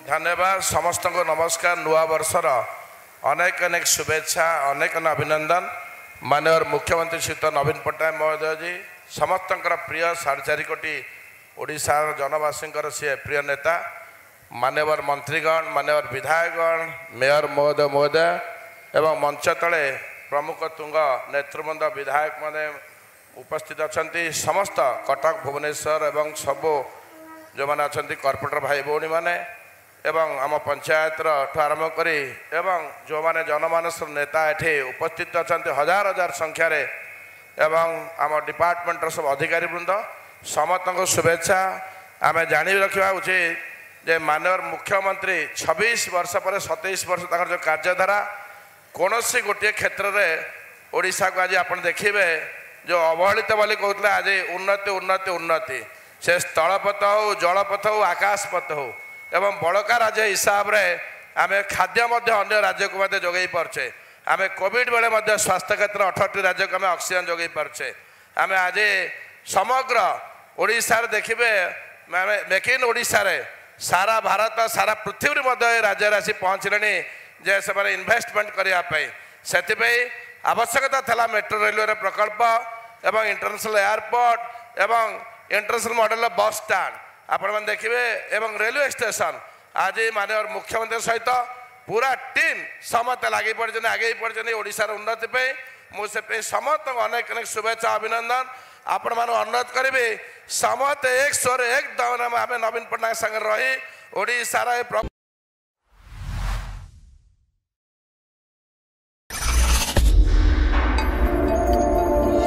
धन्यवाद समस्त को नमस्कार नुआ वर्षर अनेक अनेक शुभेच्छा अनेक अभिनंदन माननीय मुख्यमंत्री श्रीयुत नवीन पट्टनायक महोदय जी समस्त प्रिय 4.5 कोटी ओडिशार जनवासी सी प्रिय नेता मान्यवर मंत्रीगण मान्यवर विधायकगण मेयर महोदय महोदय एवं मंच तले प्रमुख तुंग नेतृवृंद विधायक माने उपस्थित अच्छा समस्त कटक भुवनेश्वर एवं सबू जो मैंने अच्छा कॉर्पोरेटर भाई भौणी मैंने एवं आम पंचायतर आरंभ करी एवं जो मैंने जनमानस नेता एठी उपस्थित अच्छा हजार हजार संख्यार एवं आम डिपार्टमेंटर सब अधिकारी वृंद समस्त शुभेच्छा आम जान रखा उचित जे माननीय मुख्यमंत्री 26 वर्ष पर 27 वर्ष तक जो कार्यधारा कौन सी गोटे क्षेत्र में ओडिशा को आज आप देखिए जो अवहेलित बोली कहते आज उन्नति उन्नति उन्नति से स्थलपथ हो जलपथ हो आकाशपथ हो एवं बड़का राज्य हिसाब रे आम खाद्य अन्य राज्य को जोगे पार्चे आम कोविड बेले स्वास्थ्य क्षेत्र 18 राज्य को आम ऑक्सीजन जोगे पार्चे आम आज समग्र ओडिशा देखिए मेक इन ओडिशा रे सारा भारत सारा पृथ्वी राज्य आसी पहुँचले जे से इन्वेस्टमेंट करने से आवश्यकता था मेट्रो रेलवे प्रकल्प एवं इंटरनेशनल एयरपोर्ट एवं इंटरनेशनल मॉडल बस स्टैंड आपण देखिए एवं रेलवे स्टेशन आज माननीय मुख्यमंत्री सहित पूरा टीम समस्त लगे पड़े आगे पड़े ओडिशार उन्नति पे मुझे समस्त अनेक अनेक शुभेच्छा अभिनंदन आपण मान अनुरोध करी समस्त एक स्वर एक दम आम नवीन पट्टनायक संगे रही ओडिशार